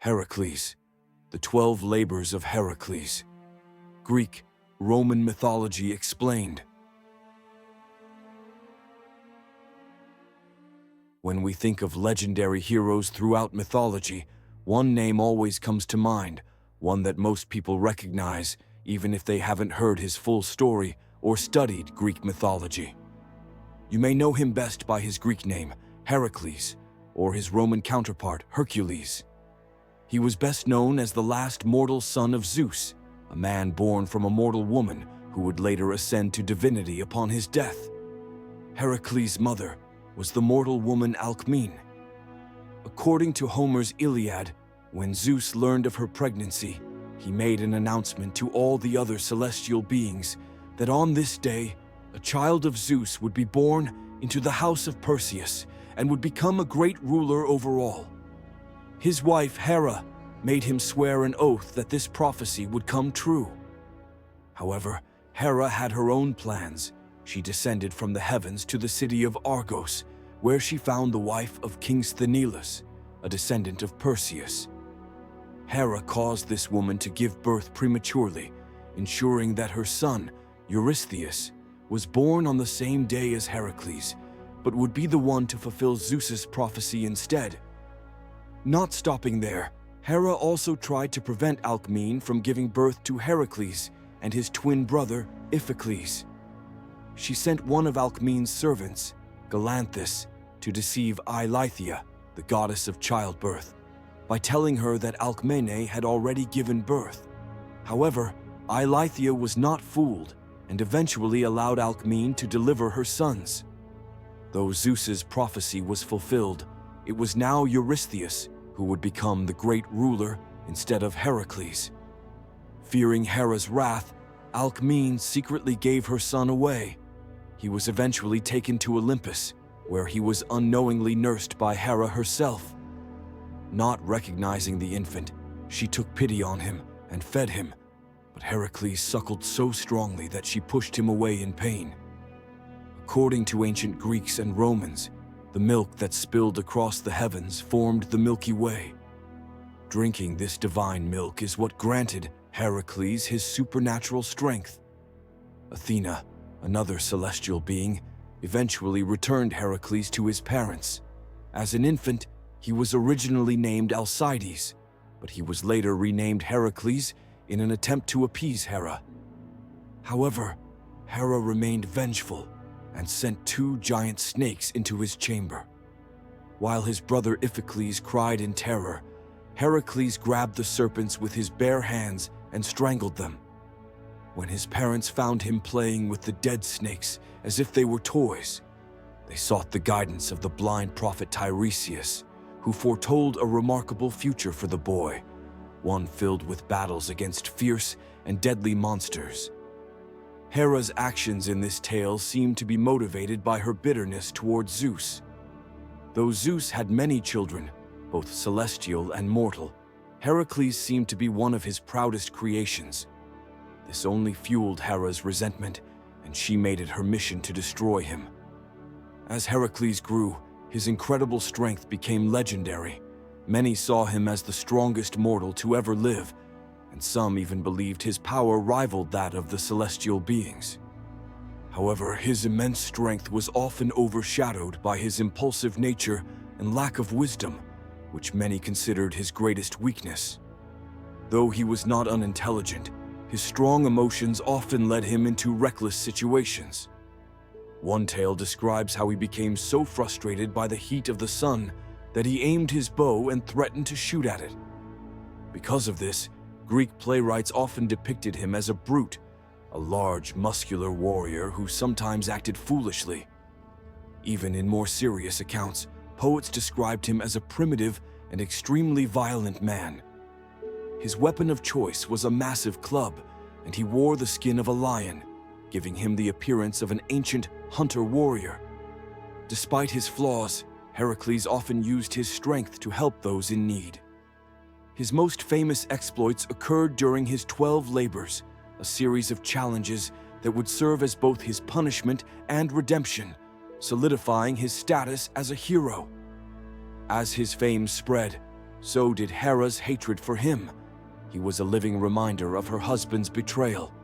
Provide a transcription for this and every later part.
Heracles, the 12 Labors of Hercules. Greek, Roman Mythology Explained. When we think of legendary heroes throughout mythology, one name always comes to mind, one that most people recognize, even if they haven't heard his full story or studied Greek mythology. You may know him best by his Greek name, Heracles, or his Roman counterpart, Hercules. He was best known as the last mortal son of Zeus, a man born from a mortal woman who would later ascend to divinity upon his death. Heracles' mother was the mortal woman Alcmene. According to Homer's Iliad, when Zeus learned of her pregnancy, he made an announcement to all the other celestial beings that on this day, a child of Zeus would be born into the house of Perseus and would become a great ruler over all. His wife, Hera, made him swear an oath that this prophecy would come true. However, Hera had her own plans. She descended from the heavens to the city of Argos, where she found the wife of King Sthenelus, a descendant of Perseus. Hera caused this woman to give birth prematurely, ensuring that her son, Eurystheus, was born on the same day as Heracles, but would be the one to fulfill Zeus's prophecy instead. Not stopping there, Hera also tried to prevent Alcmene from giving birth to Heracles and his twin brother, Iphicles. She sent one of Alcmene's servants, Galanthus, to deceive Eileithyia, the goddess of childbirth, by telling her that Alcmene had already given birth. However, Eileithyia was not fooled and eventually allowed Alcmene to deliver her sons. Though Zeus's prophecy was fulfilled, it was now Eurystheus who would become the great ruler instead of Heracles. Fearing Hera's wrath, Alcmene secretly gave her son away. He was eventually taken to Olympus, where he was unknowingly nursed by Hera herself. Not recognizing the infant, she took pity on him and fed him, but Heracles suckled so strongly that she pushed him away in pain. According to ancient Greeks and Romans, the milk that spilled across the heavens formed the Milky Way. Drinking this divine milk is what granted Heracles his supernatural strength. Athena, another celestial being, eventually returned Heracles to his parents. As an infant, he was originally named Alcides, but he was later renamed Heracles in an attempt to appease Hera. However, Hera remained vengeful and sent 2 giant snakes into his chamber. While his brother Iphicles cried in terror, Heracles grabbed the serpents with his bare hands and strangled them. When his parents found him playing with the dead snakes as if they were toys, they sought the guidance of the blind prophet Tiresias, who foretold a remarkable future for the boy, one filled with battles against fierce and deadly monsters. Hera's actions in this tale seem to be motivated by her bitterness towards Zeus. Though Zeus had many children, both celestial and mortal, Heracles seemed to be one of his proudest creations. This only fueled Hera's resentment, and she made it her mission to destroy him. As Heracles grew, his incredible strength became legendary. Many saw him as the strongest mortal to ever live, and some even believed his power rivaled that of the celestial beings. However, his immense strength was often overshadowed by his impulsive nature and lack of wisdom, which many considered his greatest weakness. Though he was not unintelligent, his strong emotions often led him into reckless situations. One tale describes how he became so frustrated by the heat of the sun that he aimed his bow and threatened to shoot at it. Because of this, Greek playwrights often depicted him as a brute, a large, muscular warrior who sometimes acted foolishly. Even in more serious accounts, poets described him as a primitive and extremely violent man. His weapon of choice was a massive club, and he wore the skin of a lion, giving him the appearance of an ancient hunter-warrior. Despite his flaws, Heracles often used his strength to help those in need. His most famous exploits occurred during his 12 labors, a series of challenges that would serve as both his punishment and redemption, solidifying his status as a hero. As his fame spread, So did Hera's hatred for him. He was a living reminder of her husband's betrayal.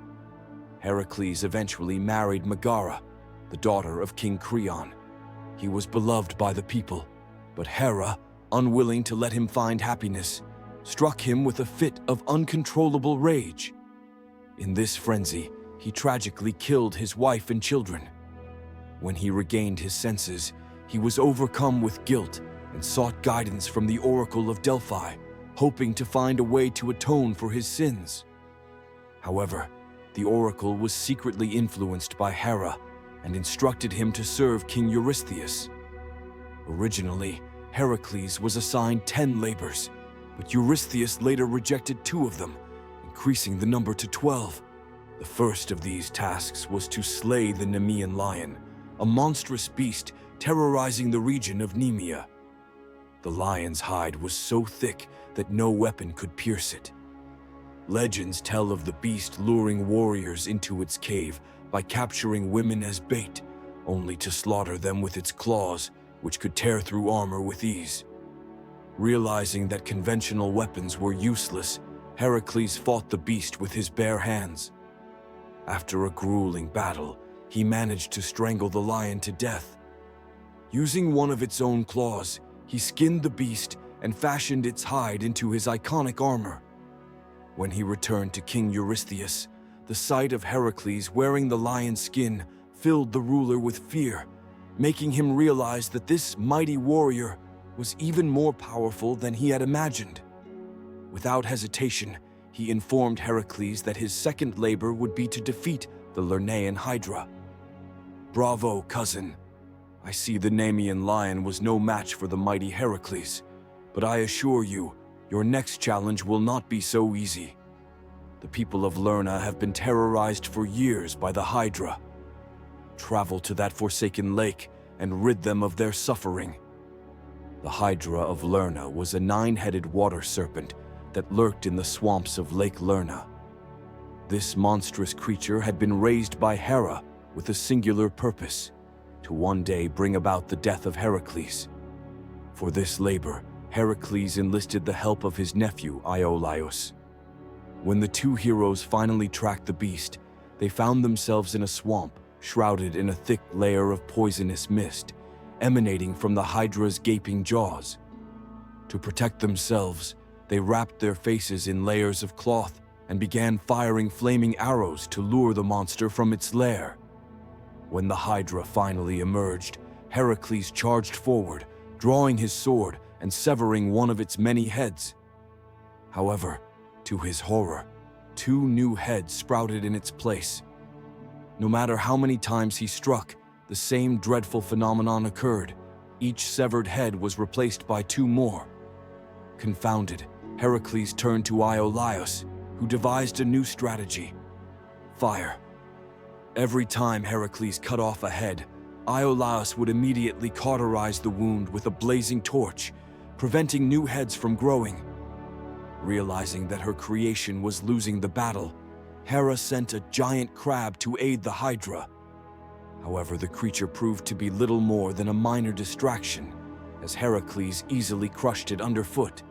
Heracles eventually married Megara, the daughter of King Creon. He was beloved by the people, but Hera, unwilling to let him find happiness, struck him with a fit of uncontrollable rage. In this frenzy, he tragically killed his wife and children. When he regained his senses, he was overcome with guilt and sought guidance from the Oracle of Delphi, hoping to find a way to atone for his sins. However, the Oracle was secretly influenced by Hera and instructed him to serve King Eurystheus. Originally, Heracles was assigned 10 labors, but Eurystheus later rejected 2 of them, increasing the number to 12. The first of these tasks was to slay the Nemean Lion, a monstrous beast terrorizing the region of Nemea. The lion's hide was so thick that no weapon could pierce it. Legends tell of the beast luring warriors into its cave by capturing women as bait, only to slaughter them with its claws, which could tear through armor with ease. Realizing that conventional weapons were useless, Heracles fought the beast with his bare hands. After a grueling battle, he managed to strangle the lion to death. Using one of its own claws, he skinned the beast and fashioned its hide into his iconic armor. When he returned to King Eurystheus, the sight of Heracles wearing the lion's skin filled the ruler with fear, making him realize that this mighty warrior was even more powerful than he had imagined. Without hesitation, he informed Heracles that his second labor would be to defeat the Lernaean Hydra. "Bravo, cousin. I see the Nemean Lion was no match for the mighty Heracles, but I assure you, your next challenge will not be so easy. The people of Lerna have been terrorized for years by the Hydra. Travel to that forsaken lake and rid them of their suffering." The Hydra of Lerna was a 9-headed water serpent that lurked in the swamps of Lake Lerna. This monstrous creature had been raised by Hera with a singular purpose: to one day bring about the death of Heracles. For this labor, Heracles enlisted the help of his nephew Iolaus. When the 2 heroes finally tracked the beast, they found themselves in a swamp shrouded in a thick layer of poisonous mist, emanating from the Hydra's gaping jaws. To protect themselves, they wrapped their faces in layers of cloth and began firing flaming arrows to lure the monster from its lair. When the Hydra finally emerged, Heracles charged forward, drawing his sword and severing one of its many heads. However, to his horror, 2 new heads sprouted in its place. No matter how many times he struck, the same dreadful phenomenon occurred. Each severed head was replaced by 2 more. Confounded, Heracles turned to Iolaus, who devised a new strategy: fire. Every time Heracles cut off a head, Iolaus would immediately cauterize the wound with a blazing torch, preventing new heads from growing. Realizing that her creation was losing the battle, Hera sent a giant crab to aid the Hydra. However, the creature proved to be little more than a minor distraction, as Heracles easily crushed it underfoot.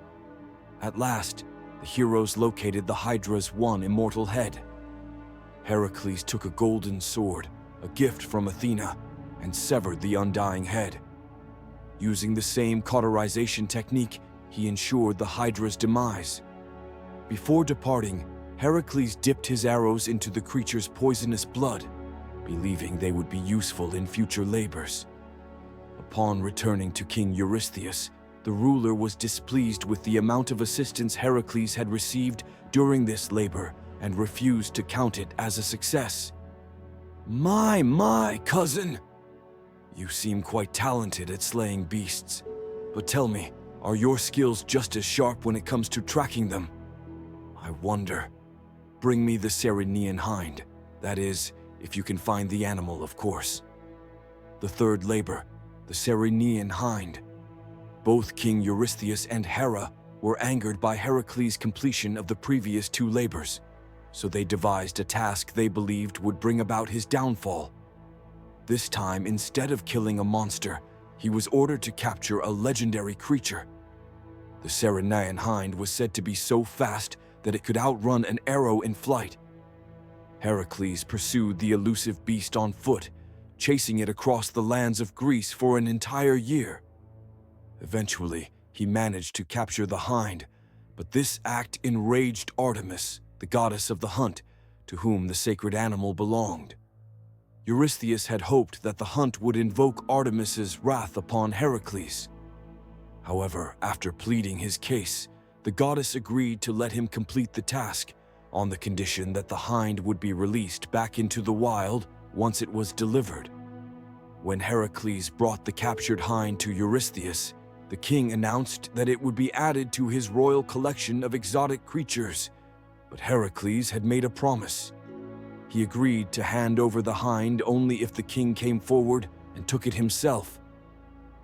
At last, the heroes located the Hydra's one immortal head. Heracles took a golden sword, a gift from Athena, and severed the undying head. Using the same cauterization technique, he ensured the Hydra's demise. Before departing, Heracles dipped his arrows into the creature's poisonous blood, believing they would be useful in future labors. Upon returning to King Eurystheus, the ruler was displeased with the amount of assistance Heracles had received during this labor and refused to count it as a success. My, cousin! You seem quite talented at slaying beasts, but tell me, are your skills just as sharp when it comes to tracking them? I wonder. Bring me the Ceryneian Hind. That is, if you can find the animal, of course. The third labor, the Ceryneian Hind. Both King Eurystheus and Hera were angered by Heracles' completion of the previous 2 labors, so they devised a task they believed would bring about his downfall. This time, instead of killing a monster, he was ordered to capture a legendary creature. The Ceryneian hind was said to be so fast that it could outrun an arrow in flight. Heracles pursued the elusive beast on foot, chasing it across the lands of Greece for an entire year. Eventually, he managed to capture the hind, but this act enraged Artemis, the goddess of the hunt, to whom the sacred animal belonged. Eurystheus had hoped that the hunt would invoke Artemis's wrath upon Heracles. However, after pleading his case, the goddess agreed to let him complete the task, on the condition that the hind would be released back into the wild once it was delivered. When Heracles brought the captured hind to Eurystheus, the king announced that it would be added to his royal collection of exotic creatures, but Heracles had made a promise. He agreed to hand over the hind only if the king came forward and took it himself.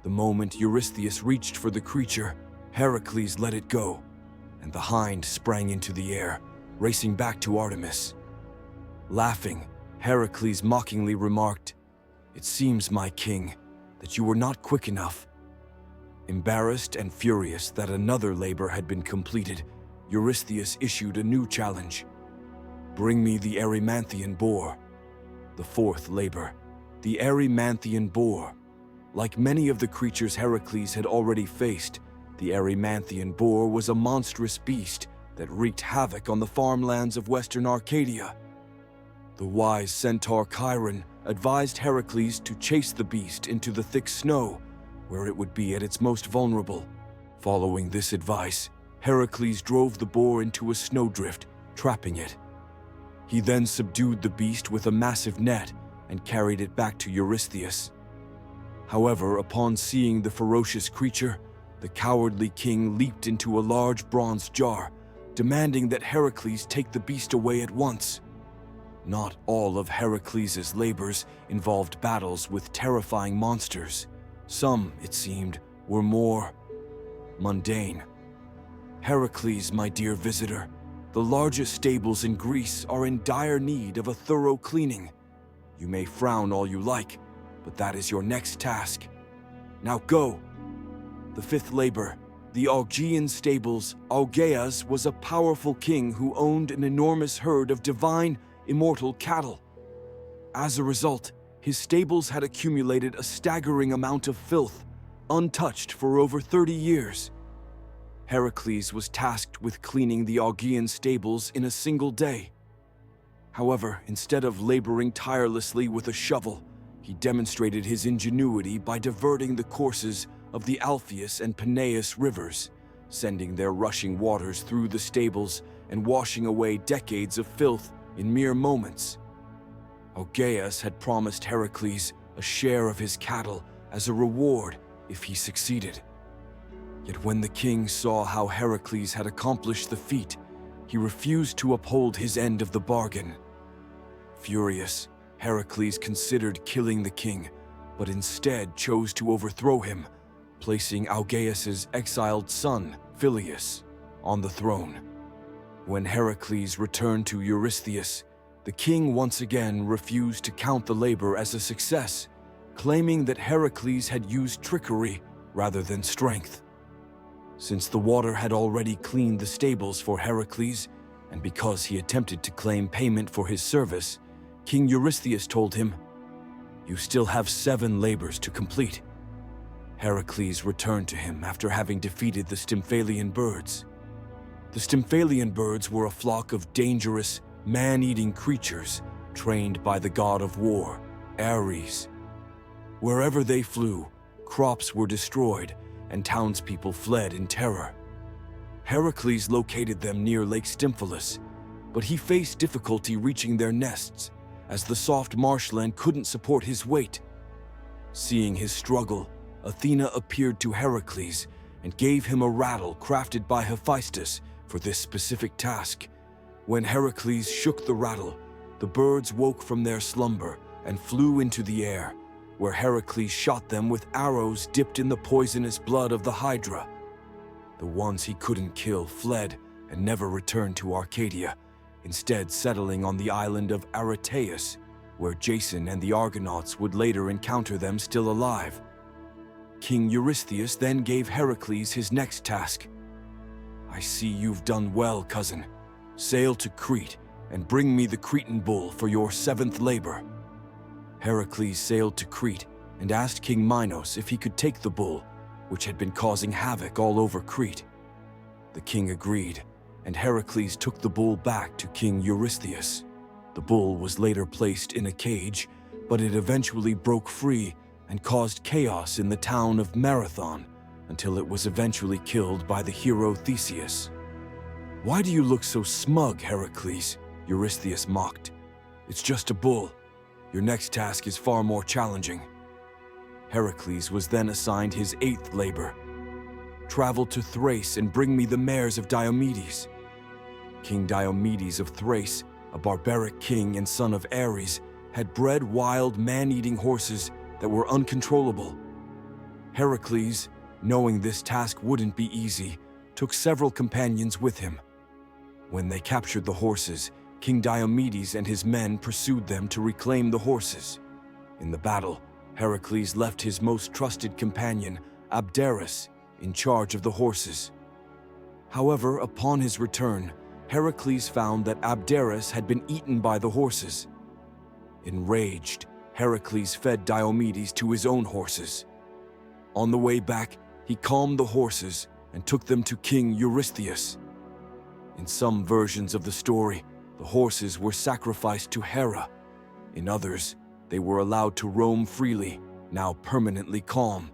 The moment Eurystheus reached for the creature, Heracles let it go, and the hind sprang into the air, racing back to Artemis. Laughing, Heracles mockingly remarked, "It seems, my king, that you were not quick enough." Embarrassed and furious that another labor had been completed, Eurystheus issued a new challenge. "Bring me the Eurymanthian boar." The fourth labor, the Eurymanthian boar. Like many of the creatures Heracles had already faced, the Eurymanthian boar was a monstrous beast that wreaked havoc on the farmlands of western Arcadia. The wise centaur Chiron advised Heracles to chase the beast into the thick snow, where it would be at its most vulnerable. Following this advice, Heracles drove the boar into a snowdrift, trapping it. He then subdued the beast with a massive net and carried it back to Eurystheus. However, upon seeing the ferocious creature, the cowardly king leaped into a large bronze jar, demanding that Heracles take the beast away at once. Not all of Heracles' labors involved battles with terrifying monsters. Some, it seemed, were more mundane. Heracles, my dear visitor, the largest stables in Greece are in dire need of a thorough cleaning. You may frown all you like, but that is your next task. Now go. The fifth labor, the Augean stables. Augeas was a powerful king who owned an enormous herd of divine, immortal cattle. As a result, his stables had accumulated a staggering amount of filth, untouched for over 30 years. Heracles was tasked with cleaning the Augean stables in a single day. However, instead of laboring tirelessly with a shovel, he demonstrated his ingenuity by diverting the courses of the Alpheus and Peneus rivers, sending their rushing waters through the stables and washing away decades of filth in mere moments. Augeas had promised Heracles a share of his cattle as a reward if he succeeded. Yet when the king saw how Heracles had accomplished the feat, he refused to uphold his end of the bargain. Furious, Heracles considered killing the king, but instead chose to overthrow him, placing Augeas' exiled son, Phyleus, on the throne. When Heracles returned to Eurystheus, the king once again refused to count the labor as a success, claiming that Heracles had used trickery rather than strength. Since the water had already cleaned the stables for Heracles, and because he attempted to claim payment for his service, King Eurystheus told him, "You still have 7 labors to complete." Heracles returned to him after having defeated the Stymphalian birds. The Stymphalian birds were a flock of dangerous, man-eating creatures trained by the god of war, Ares. Wherever they flew, crops were destroyed and townspeople fled in terror. Heracles located them near Lake Stymphalus, but he faced difficulty reaching their nests, as the soft marshland couldn't support his weight. Seeing his struggle, Athena appeared to Heracles and gave him a rattle crafted by Hephaestus for this specific task. When Heracles shook the rattle, the birds woke from their slumber and flew into the air, where Heracles shot them with arrows dipped in the poisonous blood of the Hydra. The ones he couldn't kill fled and never returned to Arcadia, instead settling on the island of Aretaeus, where Jason and the Argonauts would later encounter them still alive. King Eurystheus then gave Heracles his next task, I see you've done well, cousin. Sail to Crete and bring me the Cretan bull for your 7th labor." Heracles sailed to Crete and asked King Minos if he could take the bull, which had been causing havoc all over Crete. The king agreed, and Heracles took the bull back to King Eurystheus. The bull was later placed in a cage, but it eventually broke free and caused chaos in the town of Marathon until it was eventually killed by the hero Theseus. "Why do you look so smug, Heracles?" Eurystheus mocked. "It's just a bull. Your next task is far more challenging." Heracles was then assigned his 8th labor. "Travel to Thrace and bring me the mares of Diomedes." King Diomedes of Thrace, a barbaric king and son of Ares, had bred wild, man-eating horses that were uncontrollable. Heracles, knowing this task wouldn't be easy, took several companions with him. When they captured the horses, King Diomedes and his men pursued them to reclaim the horses. In the battle, Heracles left his most trusted companion, Abderus, in charge of the horses. However, upon his return, Heracles found that Abderus had been eaten by the horses. Enraged, Heracles fed Diomedes to his own horses. On the way back, he calmed the horses and took them to King Eurystheus. In some versions of the story, the horses were sacrificed to Hera. In others, they were allowed to roam freely, now permanently calm.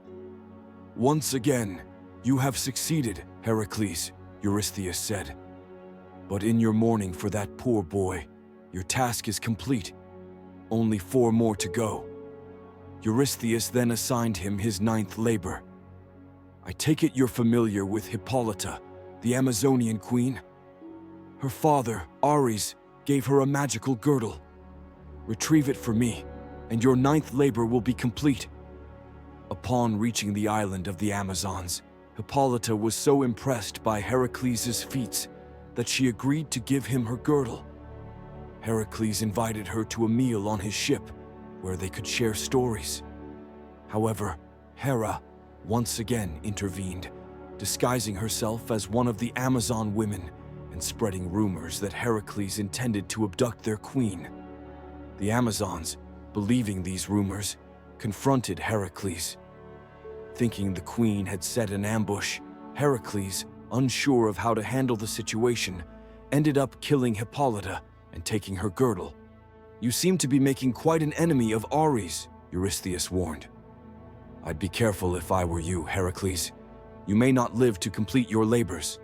"Once again, you have succeeded, Heracles," Eurystheus said. "But in your mourning for that poor boy, your task is complete. Only 4 more to go." Eurystheus then assigned him his 9th labor. "I take it you're familiar with Hippolyta, the Amazonian queen? Her father, Ares, gave her a magical girdle. Retrieve it for me, and your 9th labor will be complete." Upon reaching the island of the Amazons, Hippolyta was so impressed by Heracles' feats that she agreed to give him her girdle. Heracles invited her to a meal on his ship, where they could share stories. However, Hera once again intervened, disguising herself as one of the Amazon women and spreading rumors that Heracles intended to abduct their queen. The Amazons, believing these rumors, confronted Heracles. Thinking the queen had set an ambush, Heracles, unsure of how to handle the situation, ended up killing Hippolyta and taking her girdle. "You seem to be making quite an enemy of Ares," Eurystheus warned. "I'd be careful if I were you, Heracles. You may not live to complete your labors."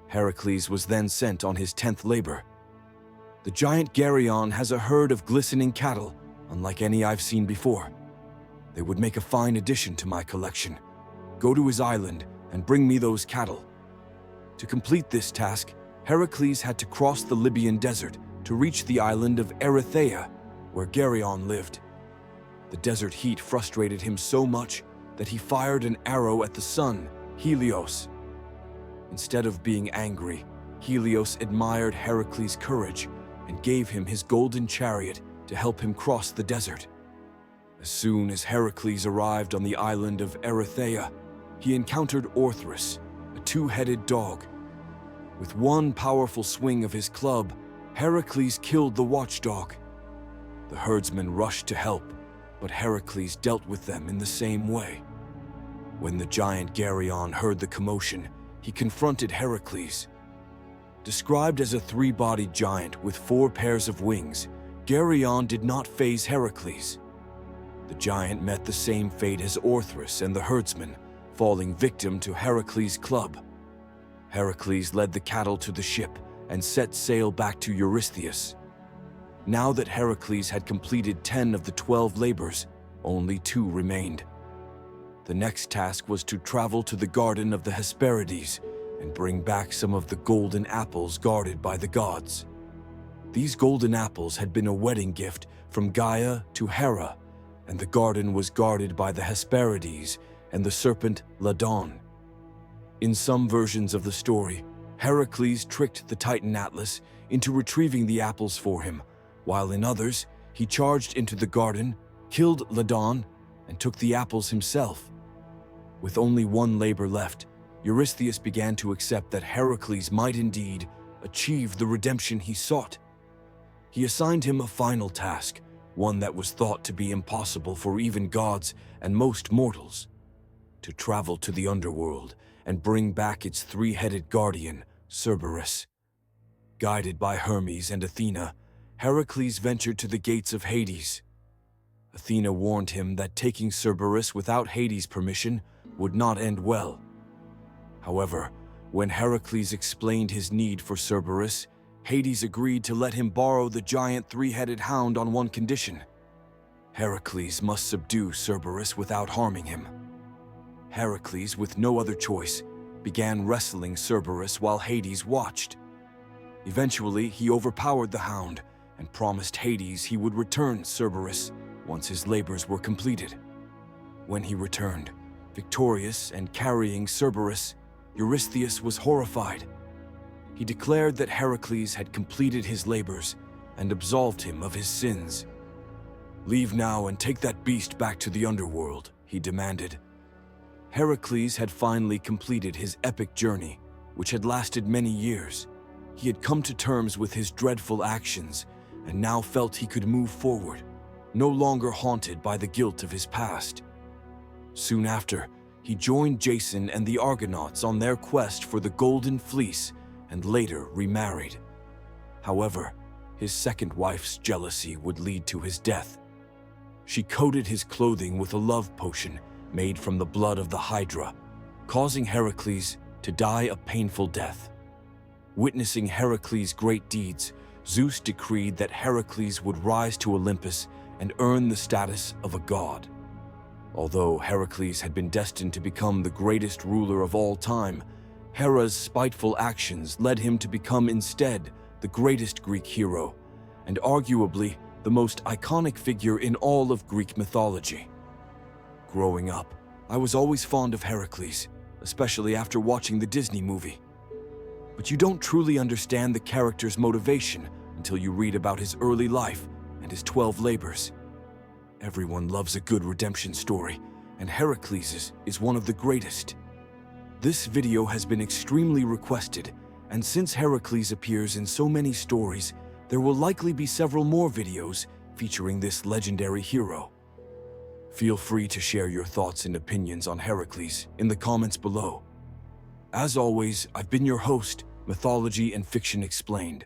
Heracles was then sent on his 10th labor. "The giant Geryon has a herd of glistening cattle, unlike any I've seen before. They would make a fine addition to my collection. Go to his island and bring me those cattle." To complete this task, Heracles had to cross the Libyan desert to reach the island of Erythea, where Geryon lived. The desert heat frustrated him so much that he fired an arrow at the sun, Helios. Instead of being angry, Helios admired Heracles' courage and gave him his golden chariot to help him cross the desert. As soon as Heracles arrived on the island of Erythea, he encountered Orthrus, a 2-headed dog. With one powerful swing of his club, Heracles killed the watchdog. The herdsmen rushed to help, but Heracles dealt with them in the same way. When the giant Geryon heard the commotion, he confronted Heracles. Described as a 3-bodied giant with 4 pairs of wings, Geryon did not faze Heracles. The giant met the same fate as Orthrus and the herdsmen, falling victim to Heracles' club. Heracles led the cattle to the ship and set sail back to Eurystheus. Now that Heracles had completed 10 of the 12 labors, only 2 remained. The next task was to travel to the garden of the Hesperides and bring back some of the golden apples guarded by the gods. These golden apples had been a wedding gift from Gaia to Hera, and the garden was guarded by the Hesperides and the serpent Ladon. In some versions of the story, Heracles tricked the Titan Atlas into retrieving the apples for him, while in others, he charged into the garden, killed Ladon, and took the apples himself. With only 1 labor left, Eurystheus began to accept that Heracles might indeed achieve the redemption he sought. He assigned him a final task, one that was thought to be impossible for even gods and most mortals: to travel to the underworld and bring back its three-headed guardian, Cerberus. Guided by Hermes and Athena, Heracles ventured to the gates of Hades. Athena warned him that taking Cerberus without Hades' permission would not end well. However, when Heracles explained his need for Cerberus, Hades agreed to let him borrow the giant three-headed hound on one condition: Heracles must subdue Cerberus without harming him. Heracles, with no other choice, began wrestling Cerberus while Hades watched. Eventually, he overpowered the hound and promised Hades he would return Cerberus once his labors were completed. When he returned, victorious and carrying Cerberus, Eurystheus was horrified. He declared that Heracles had completed his labors and absolved him of his sins. "Leave now and take that beast back to the underworld," he demanded. Heracles had finally completed his epic journey, which had lasted many years. He had come to terms with his dreadful actions and now felt he could move forward, no longer haunted by the guilt of his past. Soon after, he joined Jason and the Argonauts on their quest for the Golden Fleece and later remarried. However, his second wife's jealousy would lead to his death. She coated his clothing with a love potion made from the blood of the Hydra, causing Heracles to die a painful death. Witnessing Heracles' great deeds, Zeus decreed that Heracles would rise to Olympus and earn the status of a god. Although Heracles had been destined to become the greatest ruler of all time, Hera's spiteful actions led him to become instead the greatest Greek hero, and arguably the most iconic figure in all of Greek mythology. Growing up, I was always fond of Heracles, especially after watching the Disney movie. But you don't truly understand the character's motivation until you read about his early life and his 12 labors. Everyone loves a good redemption story, and Heracles' is one of the greatest. This video has been extremely requested, and since Heracles appears in so many stories, there will likely be several more videos featuring this legendary hero. Feel free to share your thoughts and opinions on Heracles in the comments below. As always, I've been your host, Mythology and Fiction Explained.